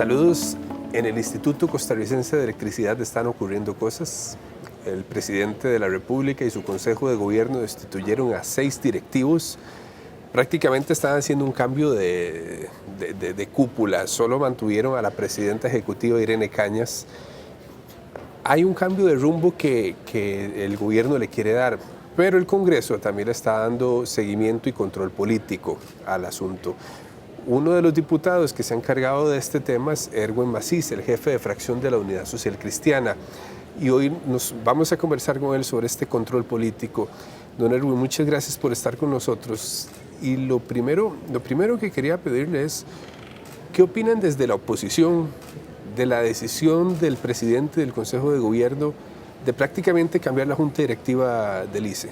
Saludos. En el Instituto Costarricense de Electricidad están ocurriendo cosas. El presidente de la República y su Consejo de Gobierno destituyeron a 6 directivos. Prácticamente están haciendo un cambio de cúpula. Solo mantuvieron a la presidenta ejecutiva Irene Cañas. Hay un cambio de rumbo que el gobierno le quiere dar, pero el Congreso también le está dando seguimiento y control político al asunto. Uno de los diputados que se ha encargado de este tema es Erwin Macís, el jefe de fracción de la Unidad Social Cristiana. Y hoy nos vamos a conversar con él sobre este control político. Don Erwin, muchas gracias por estar con nosotros. Y lo primero que quería pedirle es, ¿qué opinan desde la oposición de la decisión del presidente del Consejo de Gobierno de prácticamente cambiar la Junta Directiva del ICE?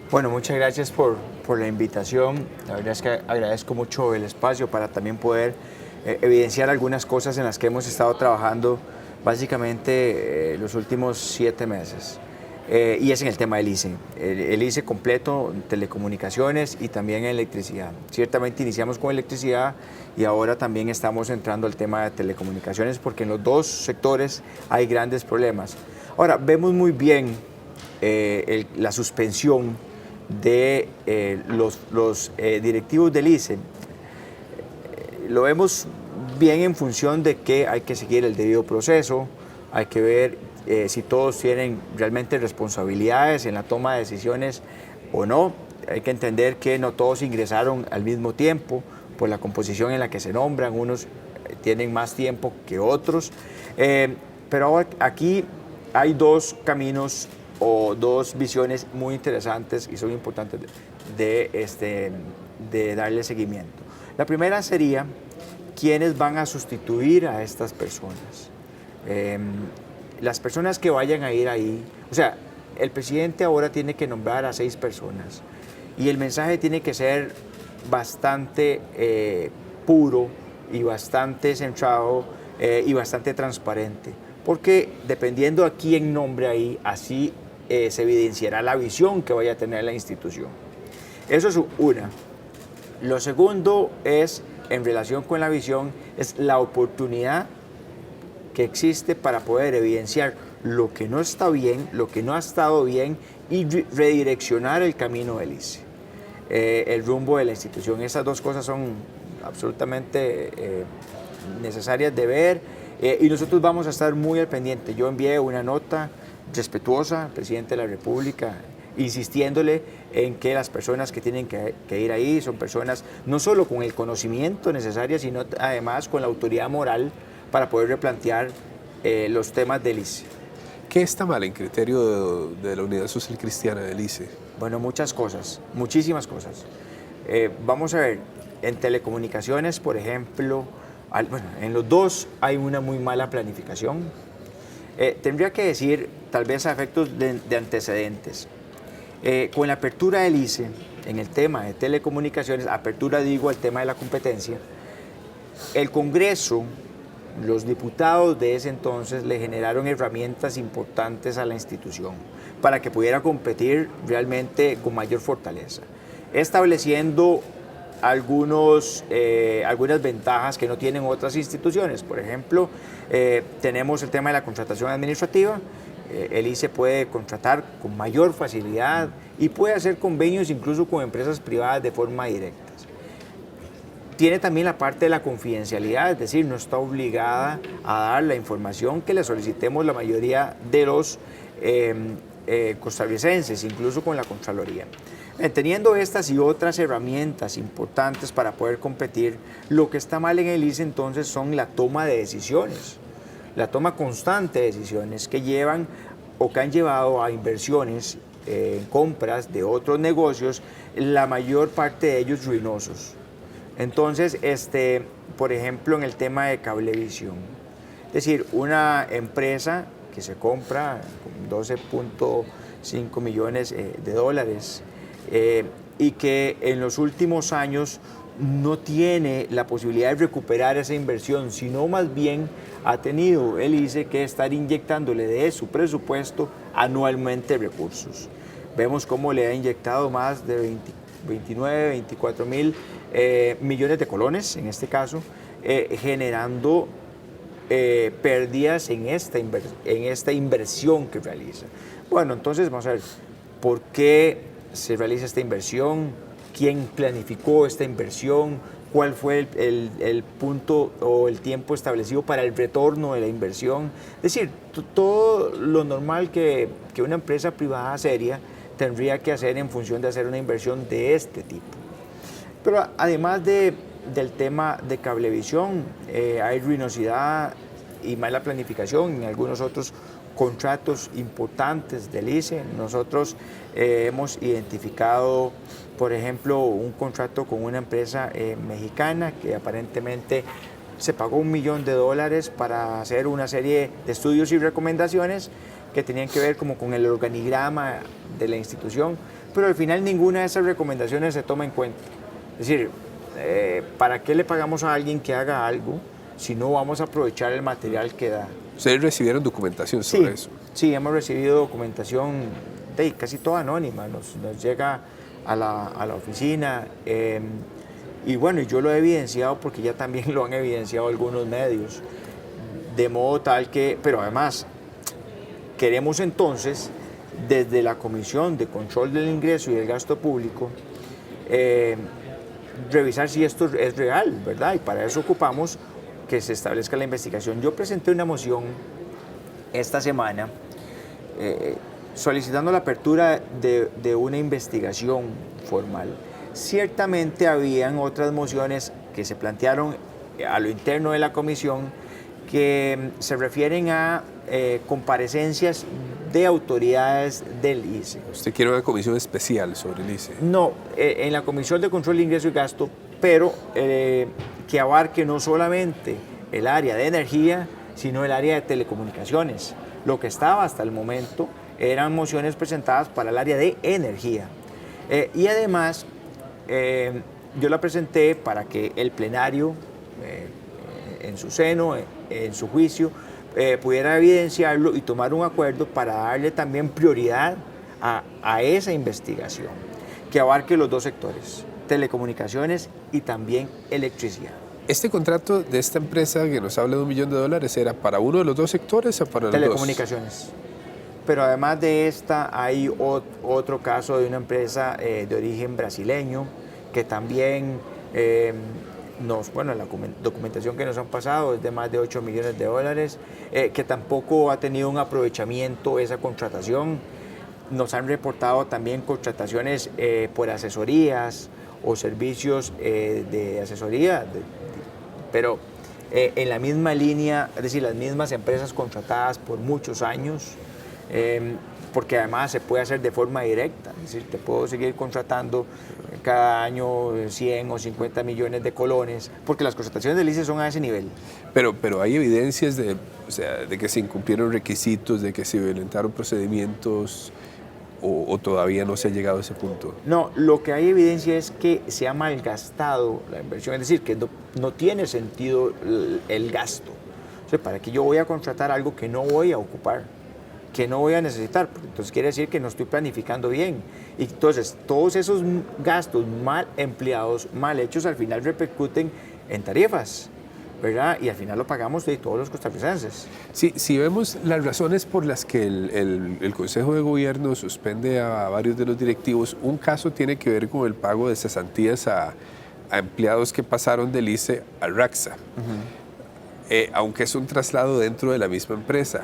Bueno, muchas gracias por la invitación. La verdad es que agradezco mucho el espacio para también poder evidenciar algunas cosas en las que hemos estado trabajando básicamente los últimos 7 meses. Y es en el tema del ICE. El ICE completo, telecomunicaciones y también electricidad. Ciertamente iniciamos con electricidad y ahora también estamos entrando al tema de telecomunicaciones porque en los dos sectores hay grandes problemas. Ahora, vemos muy bien la suspensión de los directivos del ICE. Lo vemos bien en función de que hay que seguir el debido proceso, hay que ver si todos tienen realmente responsabilidades en la toma de decisiones o no. Hay que entender que no todos ingresaron al mismo tiempo por la composición en la que se nombran, unos tienen más tiempo que otros, pero ahora aquí hay 2 caminos o 2 visiones muy interesantes y son importantes de darle seguimiento. La primera sería quiénes van a sustituir a estas personas. Las personas que vayan a ir ahí, o sea, el presidente ahora tiene que nombrar a 6 personas y el mensaje tiene que ser bastante puro y bastante centrado y bastante transparente, porque dependiendo a quién nombre ahí, así se evidenciará la visión que vaya a tener la institución. Eso es una. Lo segundo es, en relación con la visión, es la oportunidad que existe para poder evidenciar lo que no está bien, lo que no ha estado bien y redireccionar el camino del ICE, el rumbo de la institución. Esas 2 cosas son absolutamente necesarias de ver y nosotros vamos a estar muy al pendiente. Yo envié una nota respetuosa al presidente de la República, insistiéndole en que las personas que tienen que ir ahí son personas no solo con el conocimiento necesario, sino además con la autoridad moral para poder replantear los temas del ICE. ¿Qué está mal en criterio de la Unidad Social Cristiana del ICE? Bueno, muchas cosas, muchísimas cosas. Vamos a ver, en telecomunicaciones, por ejemplo, en los 2 hay una muy mala planificación. Tendría que decir, tal vez a efectos de antecedentes, con la apertura del ICE, en el tema de telecomunicaciones, apertura digo el tema de la competencia, el Congreso, los diputados de ese entonces le generaron herramientas importantes a la institución para que pudiera competir realmente con mayor fortaleza, estableciendo algunas ventajas que no tienen otras instituciones. Por ejemplo, tenemos el tema de la contratación administrativa. El ICE puede contratar con mayor facilidad y puede hacer convenios incluso con empresas privadas de forma directa. Tiene también la parte de la confidencialidad, es decir, no está obligada a dar la información que le solicitemos la mayoría de los costarricenses, incluso con la Contraloría. Teniendo estas y otras herramientas importantes para poder competir, lo que está mal en el ICE entonces son la toma de decisiones, la toma constante de decisiones que llevan o que han llevado a inversiones en compras de otros negocios, la mayor parte de ellos ruinosos. Entonces, por ejemplo, en el tema de Cablevisión, es decir, una empresa que se compra con 12.5 millones de dólares y que en los últimos años no tiene la posibilidad de recuperar esa inversión, sino más bien ha tenido el ICE que estar inyectándole de su presupuesto anualmente recursos. Vemos cómo le ha inyectado más de 29, 24 mil millones de colones, en este caso, generando pérdidas en esta inversión que realiza. Bueno, entonces vamos a ver, ¿por qué se realiza esta inversión? ¿Quién planificó esta inversión? ¿Cuál fue el punto o el tiempo establecido para el retorno de la inversión? Es decir, todo lo normal que una empresa privada seria tendría que hacer en función de hacer una inversión de este tipo. Pero además del tema de cablevisión, hay ruinosidad y mala planificación en algunos otros contratos importantes del ICE. Nosotros hemos identificado, por ejemplo, un contrato con una empresa mexicana que aparentemente se pagó $1 millón para hacer una serie de estudios y recomendaciones que tenían que ver como con el organigrama de la institución, pero al final ninguna de esas recomendaciones se toma en cuenta. Es decir, ¿para qué le pagamos a alguien que haga algo si no vamos a aprovechar el material que da? ¿Ustedes recibieron documentación sobre eso? Sí, hemos recibido documentación casi toda anónima, nos llega a la oficina y bueno, yo lo he evidenciado porque ya también lo han evidenciado algunos medios, de modo tal que, pero además queremos entonces, desde la Comisión de Control del Ingreso y del Gasto Público, revisar si esto es real, ¿verdad? Y para eso ocupamos que se establezca la investigación. Yo presenté una moción esta semana solicitando la apertura de una investigación formal. Ciertamente habían otras mociones que se plantearon a lo interno de la comisión que se refieren a comparecencias de autoridades del ICE. ¿Usted quiere una comisión especial sobre el ICE? No, en la Comisión de Control de Ingreso y Gasto, pero que abarque no solamente el área de energía, sino el área de telecomunicaciones. Lo que estaba hasta el momento eran mociones presentadas para el área de energía. Y además, yo la presenté para que el plenario, en su seno, en su juicio, pudiera evidenciarlo y tomar un acuerdo para darle también prioridad a esa investigación, que abarque los dos sectores, telecomunicaciones y también electricidad. ¿Este contrato de esta empresa que nos habla de $1 millón era para uno de los dos sectores o para los dos? Telecomunicaciones. Pero además de esta hay otro caso de una empresa de origen brasileño que también la documentación que nos han pasado es de más de $8 millones, que tampoco ha tenido un aprovechamiento esa contratación. Nos han reportado también contrataciones por asesorías o servicios de asesoría, pero en la misma línea, es decir, las mismas empresas contratadas por muchos años, porque además se puede hacer de forma directa, es decir, te puedo seguir contratando cada año 100 o 50 millones de colones, porque las contrataciones del ICE son a ese nivel. Pero hay evidencias de que se incumplieron requisitos, de que se violentaron procedimientos, o todavía no se ha llegado a ese punto. No, lo que hay evidencia es que se ha malgastado la inversión, es decir, que no tiene sentido el gasto. O sea, ¿para qué yo voy a contratar algo que no voy a ocupar, que no voy a necesitar? Entonces quiere decir que no estoy planificando bien. Y entonces todos esos gastos mal empleados, mal hechos, al final repercuten en tarifas, ¿verdad? Y al final lo pagamos de todos los costarricenses. Sí, si vemos las razones por las que el Consejo de Gobierno suspende a varios de los directivos, un caso tiene que ver con el pago de cesantías a empleados que pasaron del ICE al RACSA, aunque es un traslado dentro de la misma empresa.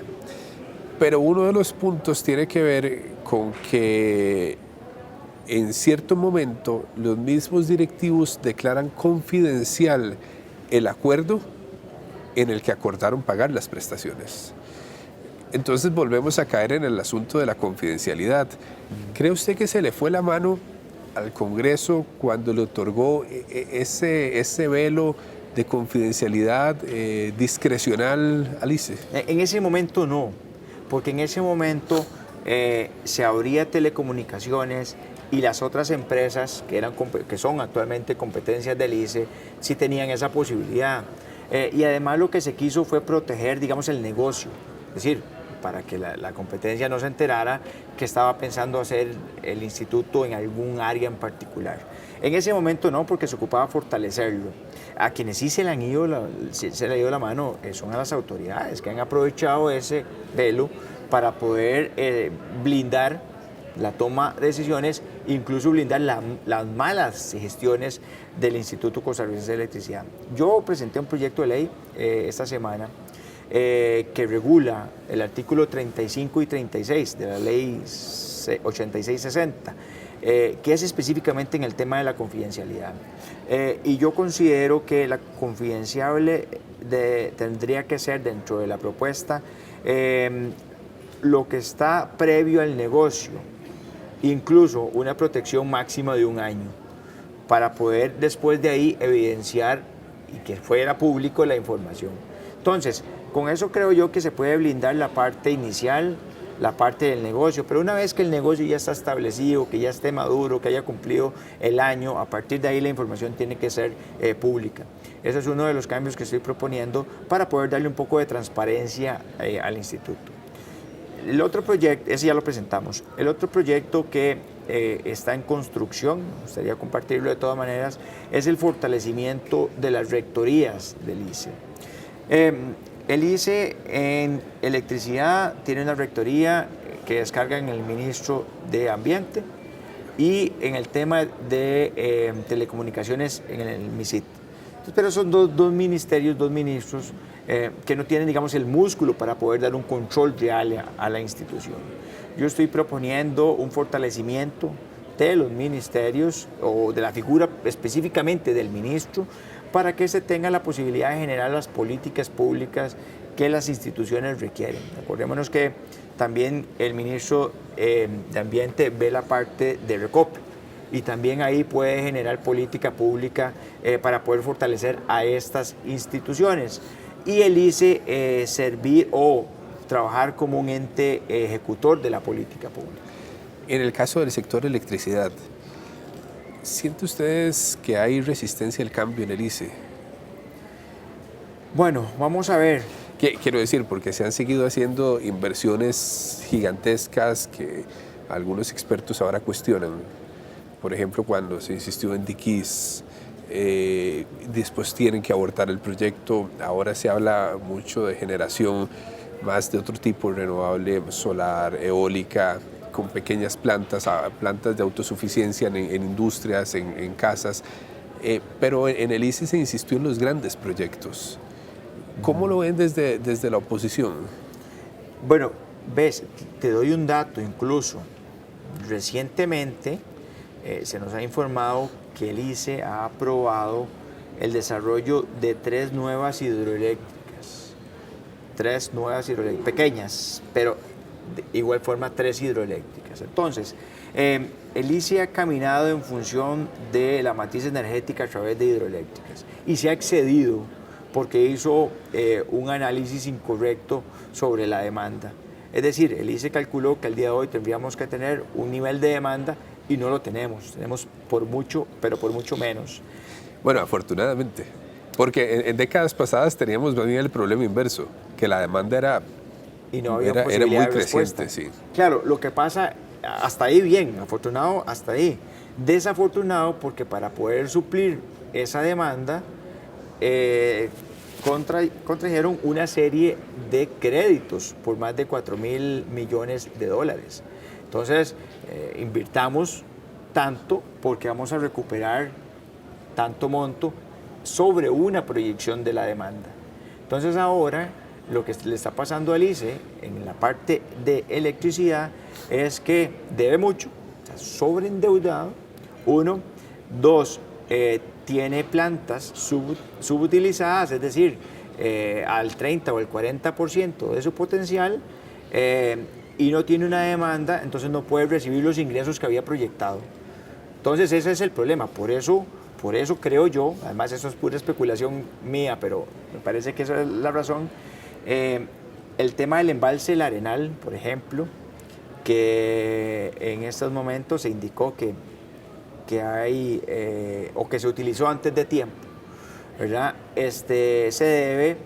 Pero uno de los puntos tiene que ver con que en cierto momento los mismos directivos declaran confidencial el acuerdo en el que acordaron pagar las prestaciones. Entonces volvemos a caer en el asunto de la confidencialidad. ¿Cree usted que se le fue la mano al Congreso cuando le otorgó ese velo de confidencialidad discrecional al ICE? En ese momento no, porque en ese momento se abría telecomunicaciones y las otras empresas que son actualmente competencias del ICE sí tenían esa posibilidad. Y además lo que se quiso fue proteger, digamos, el negocio. Es decir, para que la competencia no se enterara que estaba pensando hacer el instituto en algún área en particular. En ese momento no, porque se ocupaba fortalecerlo. a quienes sí se le han ido se le ha ido la mano son a las autoridades, que han aprovechado ese velo para poder blindar la toma de decisiones, incluso blindar las malas gestiones del Instituto Costarricense de Electricidad. Yo presenté un proyecto de ley esta semana que regula el artículo 35 y 36 de la ley 8660, que es específicamente en el tema de la confidencialidad. Y yo considero que la confidenciable tendría que ser dentro de la propuesta lo que está previo al negocio, incluso una protección máxima de 1 año, para poder después de ahí evidenciar y que fuera público la información. Entonces, con eso creo yo que se puede blindar la parte inicial, la parte del negocio, pero una vez que el negocio ya está establecido, que ya esté maduro, que haya cumplido el año, a partir de ahí la información tiene que ser pública. Ese es uno de los cambios que estoy proponiendo para poder darle un poco de transparencia al instituto. El otro proyecto, ese ya lo presentamos, el otro proyecto que está en construcción, me gustaría compartirlo de todas maneras, es el fortalecimiento de las rectorías del ICE. El ICE en electricidad tiene una rectoría que descarga en el ministro de Ambiente y en el tema de telecomunicaciones en el MISIT. Pero son dos ministerios, dos ministros que no tienen, digamos, el músculo para poder dar un control real a la institución. Yo estoy proponiendo un fortalecimiento de los ministerios o de la figura específicamente del ministro para que se tenga la posibilidad de generar las políticas públicas que las instituciones requieren. Acordémonos que también el ministro de Ambiente ve la parte de Recope y también ahí puede generar política pública para poder fortalecer a estas instituciones. Y el ICE servir o trabajar como un ente ejecutor de la política pública. En el caso del sector electricidad, ¿sienten ustedes que hay resistencia al cambio en el ICE? Bueno, vamos a ver. Quiero decir, porque se han seguido haciendo inversiones gigantescas que algunos expertos ahora cuestionan. Por ejemplo, cuando se insistió en Diquís, después tienen que abortar el proyecto. Ahora se habla mucho de generación más de otro tipo, renovable, solar, eólica, con pequeñas plantas de autosuficiencia en industrias, en casas. Pero en el ICE se insistió en los grandes proyectos. ¿Cómo lo ven desde la oposición? Bueno, ves, te doy un dato incluso. Recientemente se nos ha informado que el ICE ha aprobado el desarrollo de 3 nuevas hidroeléctricas. 3 nuevas hidroeléctricas, pequeñas, pero de igual forma 3 hidroeléctricas. Entonces, el ICE ha caminado en función de la matriz energética a través de hidroeléctricas y se ha excedido porque hizo un análisis incorrecto sobre la demanda. Es decir, el ICE calculó que al día de hoy tendríamos que tener un nivel de demanda y no lo tenemos por mucho, pero por mucho menos. Bueno, afortunadamente, porque en décadas pasadas teníamos más bien el problema inverso, que la demanda era muy creciente. Sí. Claro, lo que pasa, hasta ahí bien, afortunado hasta ahí. Desafortunado porque para poder suplir esa demanda, contrajeron una serie de créditos por más de $4.000 millones. Entonces, invirtamos tanto porque vamos a recuperar tanto monto sobre una proyección de la demanda. Entonces ahora lo que le está pasando al ICE en la parte de electricidad es que debe mucho, está sobreendeudado, 1, 2, tiene plantas subutilizadas, es decir, al 30 o el 40% de su potencial, y no tiene una demanda, entonces no puede recibir los ingresos que había proyectado. Entonces ese es el problema, por eso creo yo, además eso es pura especulación mía, pero me parece que esa es la razón, el tema del embalse El Arenal, por ejemplo, que en estos momentos se indicó que hay, o que se utilizó antes de tiempo, ¿verdad? Se debe,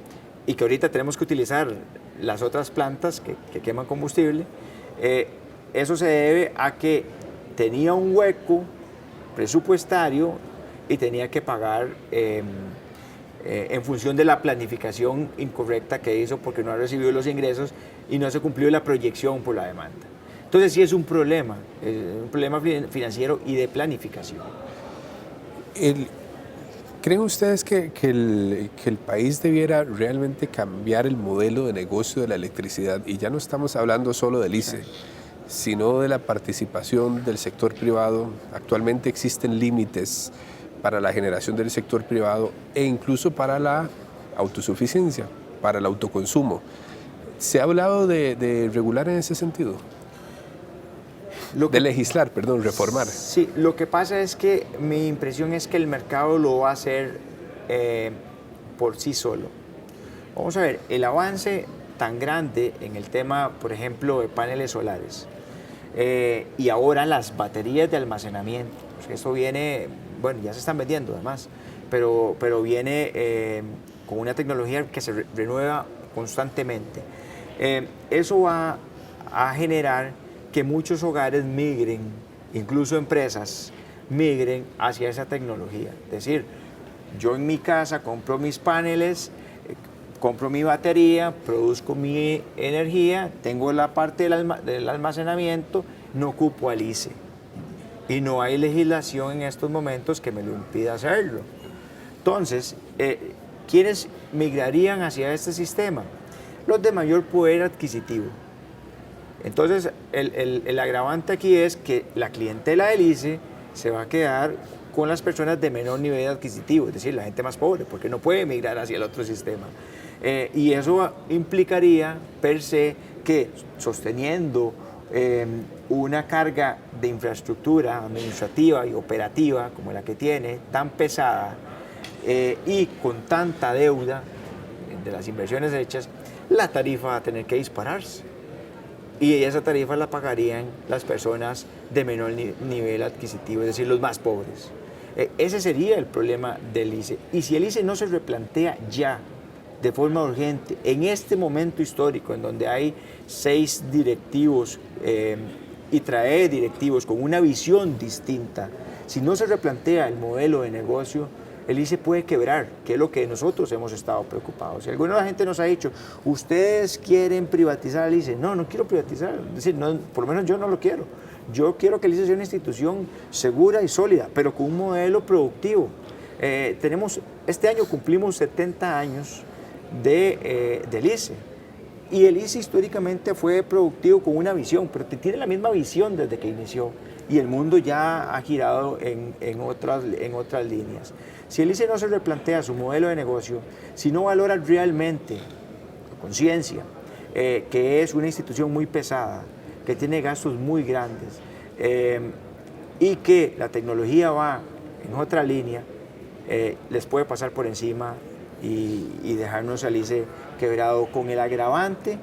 y que ahorita tenemos que utilizar las otras plantas que queman combustible, eso se debe a que tenía un hueco presupuestario y tenía que pagar en función de la planificación incorrecta que hizo porque no ha recibido los ingresos y no se cumplió la proyección por la demanda. Entonces sí es un problema financiero y de planificación. ¿Creen ustedes que el país debiera realmente cambiar el modelo de negocio de la electricidad? Y ya no estamos hablando solo del ICE, sino de la participación del sector privado. Actualmente existen límites para la generación del sector privado e incluso para la autosuficiencia, para el autoconsumo. ¿Se ha hablado de regular en ese sentido? Legislar, reformar. Sí, lo que pasa es que mi impresión es que el mercado lo va a hacer por sí solo. Vamos a ver, el avance tan grande en el tema, por ejemplo, de paneles solares y ahora las baterías de almacenamiento, pues eso viene, bueno, ya se están vendiendo además, pero viene con una tecnología que se renueva constantemente. Eso va a generar que muchos hogares migren, incluso empresas, migren hacia esa tecnología. Es decir, yo en mi casa compro mis paneles, compro mi batería, produzco mi energía, tengo la parte del almacenamiento, no ocupo al ICE. Y no hay legislación en estos momentos que me lo impida hacerlo. Entonces, ¿quiénes migrarían hacia este sistema? Los de mayor poder adquisitivo. Entonces, el agravante aquí es que la clientela del ICE se va a quedar con las personas de menor nivel adquisitivo, es decir, la gente más pobre, porque no puede migrar hacia el otro sistema. Y eso implicaría, per se, que sosteniendo una carga de infraestructura administrativa y operativa como la que tiene, tan pesada, y con tanta deuda de las inversiones hechas, la tarifa va a tener que dispararse. Y esa tarifa la pagarían las personas de menor nivel adquisitivo, es decir, los más pobres. Ese sería el problema del ICE. Y si el ICE no se replantea ya, de forma urgente, en este momento histórico, en donde hay 6 directivos y trae directivos con una visión distinta, si no se replantea el modelo de negocio, el ICE puede quebrar, que es lo que nosotros hemos estado preocupados. Si alguna de la gente nos ha dicho, ¿ustedes quieren privatizar el ICE? No, no quiero privatizar, es decir, no, por lo menos yo no lo quiero. Yo quiero que el ICE sea una institución segura y sólida, pero con un modelo productivo. Este año cumplimos 70 años del ICE, y el ICE históricamente fue productivo con una visión, pero tiene la misma visión desde que inició, y el mundo ya ha girado en otras líneas. Si el ICE no se replantea su modelo de negocio, si no valora realmente la conciencia, que es una institución muy pesada, que tiene gastos muy grandes, y que la tecnología va en otra línea, les puede pasar por encima y dejarnos al ICE quebrado, con el agravante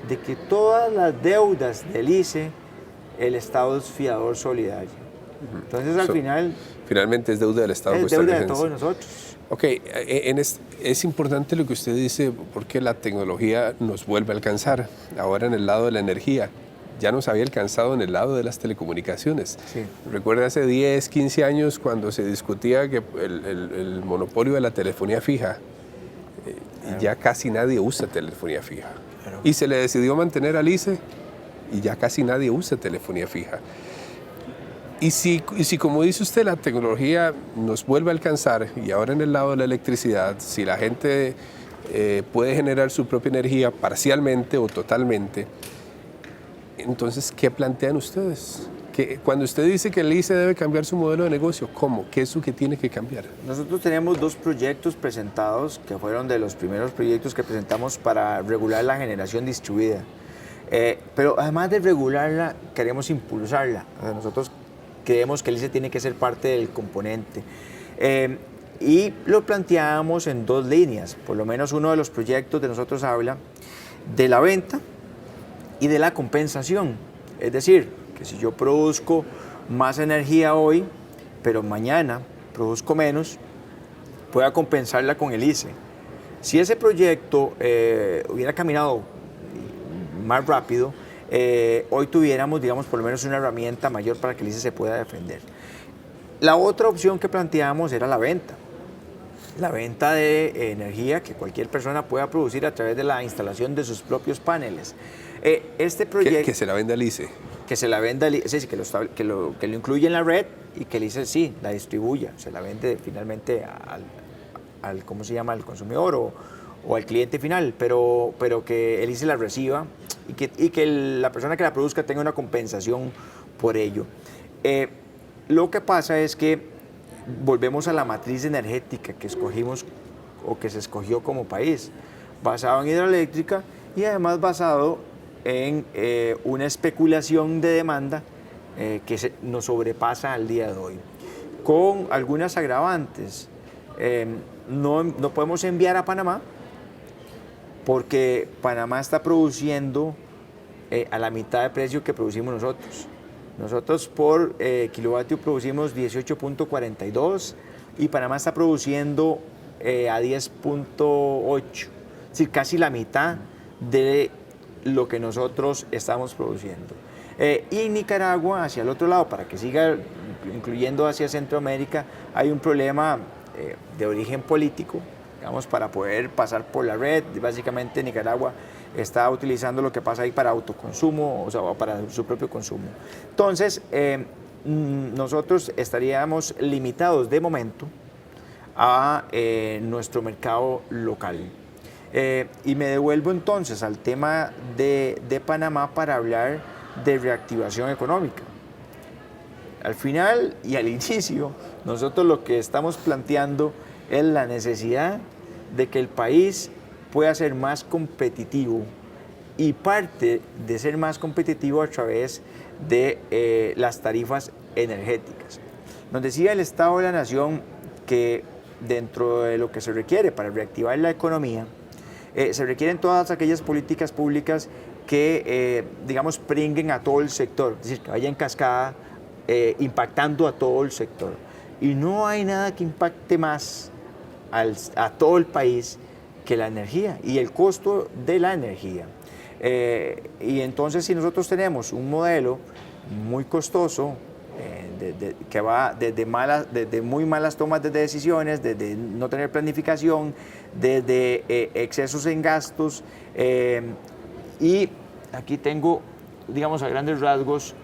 de que todas las deudas del ICE, el Estado es fiador solidario. Entonces, al final... Finalmente es deuda del Estado costarricense. Es deuda de todos nosotros. Ok, es importante lo que usted dice, porque la tecnología nos vuelve a alcanzar. Ahora en el lado de la energía, ya nos había alcanzado en el lado de las telecomunicaciones. Sí. Recuerda hace 10, 15 años cuando se discutía que el monopolio de la telefonía fija, claro. Ya casi nadie usa telefonía fija. Claro. Y se le decidió mantener al ICE y ya casi nadie usa telefonía fija. Y si como dice usted, la tecnología nos vuelve a alcanzar, y ahora en el lado de la electricidad, si la gente puede generar su propia energía parcialmente o totalmente, entonces, ¿qué plantean ustedes? Cuando usted dice que el ICE debe cambiar su modelo de negocio, ¿cómo? ¿Qué es lo que tiene que cambiar? Nosotros tenemos 2 proyectos presentados, que fueron de los primeros proyectos que presentamos para regular la generación distribuida. Pero además de regularla, queremos impulsarla. Nosotros creemos que el ICE tiene que ser parte del componente. Y lo planteamos en 2 líneas. Por lo menos uno de los proyectos de nosotros habla de la venta y de la compensación. Es decir, que si yo produzco más energía hoy, pero mañana produzco menos, pueda compensarla con el ICE. Si ese proyecto hubiera caminado más rápido, hoy tuviéramos, digamos, por lo menos una herramienta mayor para que el ICE se pueda defender. La otra opción que planteamos era la venta. la venta de energía que cualquier persona pueda producir a través de la instalación de sus propios paneles. Este proyecto... Que se la venda al ICE. Que se la venda, sí, que lo incluye en la red y que el ICE sí, la distribuya, se la vende finalmente al ¿cómo se llama?, al consumidor o al cliente final, pero que el ICE la reciba y que la persona que la produzca tenga una compensación por ello. Lo que pasa es que volvemos a la matriz energética que escogimos o que se escogió como país, basado en hidroeléctrica y además basado en una especulación de demanda que nos sobrepasa al día de hoy, con algunas agravantes. No podemos enviar a Panamá porque Panamá está produciendo a la mitad de precio que producimos nosotros. Nosotros por kilovatio producimos 18.42 y Panamá está produciendo a 10.8, es decir, casi la mitad de lo que nosotros estamos produciendo. Y en Nicaragua, hacia el otro lado, para que siga incluyendo hacia Centroamérica, hay un problema de origen político, digamos, para poder pasar por la red. Básicamente Nicaragua está utilizando lo que pasa ahí para autoconsumo, o sea, para su propio consumo. Entonces, nosotros estaríamos limitados de momento a nuestro mercado local. Y me devuelvo entonces al tema de Panamá para hablar de reactivación económica. Al final y al inicio, nosotros lo que estamos planteando es la necesidad de que el país pueda ser más competitivo y parte de ser más competitivo a través de las tarifas energéticas. Nos decía el Estado de la Nación que dentro de lo que se requiere para reactivar la economía, se requieren todas aquellas políticas públicas que, digamos, pringuen a todo el sector, es decir, que vaya en cascada impactando a todo el sector. Y no hay nada que impacte más a todo el país que la energía y el costo de la energía. Y entonces, si nosotros tenemos un modelo muy costoso, que va desde muy malas tomas de decisiones, desde no tener planificación, desde excesos en gastos, y aquí tengo, digamos, a grandes rasgos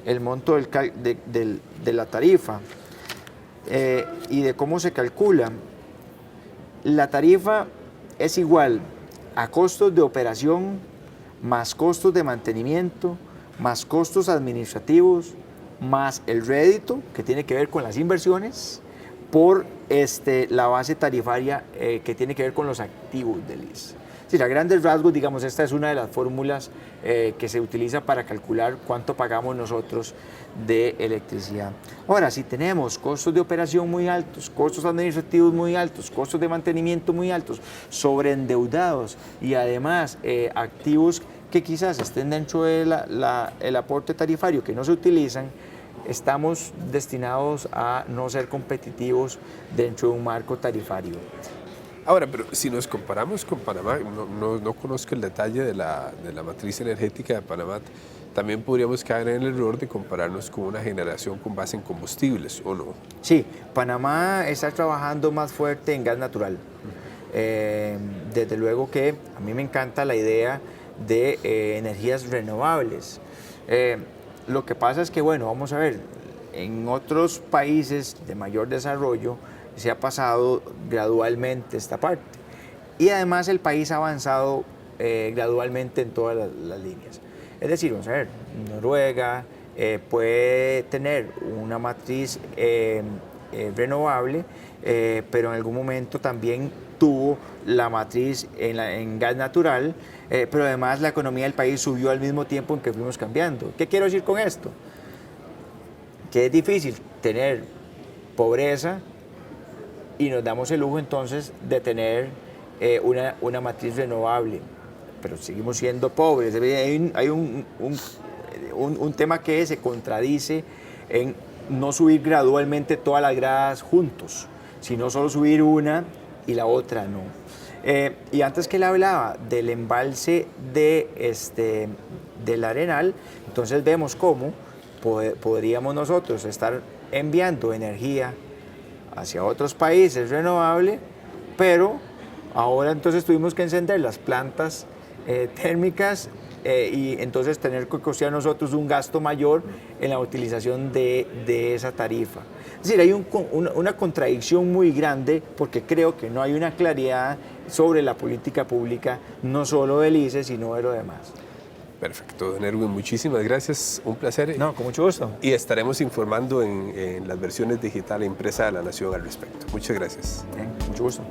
el monto de la tarifa y de cómo se calcula. La tarifa es igual a costos de operación más costos de mantenimiento, más costos administrativos, más el rédito, que tiene que ver con las inversiones, por la base tarifaria que tiene que ver con los activos del ICE. Sí, a grandes rasgos, digamos, esta es una de las fórmulas que se utiliza para calcular cuánto pagamos nosotros de electricidad. Ahora, si tenemos costos de operación muy altos, costos administrativos muy altos, costos de mantenimiento muy altos, sobreendeudados y además activos que quizás estén dentro del aporte tarifario que no se utilizan, estamos destinados a no ser competitivos dentro de un marco tarifario. Ahora, pero si nos comparamos con Panamá, no conozco el detalle de la matriz energética de Panamá, también podríamos caer en el error de compararnos con una generación con base en combustibles, ¿o no? Sí, Panamá está trabajando más fuerte en gas natural. Desde luego que a mí me encanta la idea de energías renovables. Lo que pasa es que, bueno, vamos a ver, en otros países de mayor desarrollo se ha pasado gradualmente esta parte. Y además el país ha avanzado gradualmente en todas las líneas. Es decir, vamos a ver, Noruega puede tener una matriz renovable, pero en algún momento también tuvo la matriz en gas natural, pero además la economía del país subió al mismo tiempo en que fuimos cambiando. ¿Qué quiero decir con esto? Que es difícil tener pobreza y nos damos el lujo entonces de tener una matriz renovable, pero seguimos siendo pobres. Hay un tema que se contradice en no subir gradualmente todas las gradas juntos, sino solo subir una y la otra no. Y antes que le hablaba del embalse del Arenal, entonces vemos cómo podríamos nosotros estar enviando energía hacia otros países renovable, pero ahora entonces tuvimos que encender las plantas térmicas y entonces tener que costear nosotros un gasto mayor en la utilización de esa tarifa. Es decir, hay una contradicción muy grande porque creo que no hay una claridad sobre la política pública, no solo del ICE, sino de lo demás. Perfecto, don Erwin, muchísimas gracias, un placer. No, con mucho gusto. Y estaremos informando en las versiones digital e impresa de La Nación al respecto. Muchas gracias. Mucho gusto.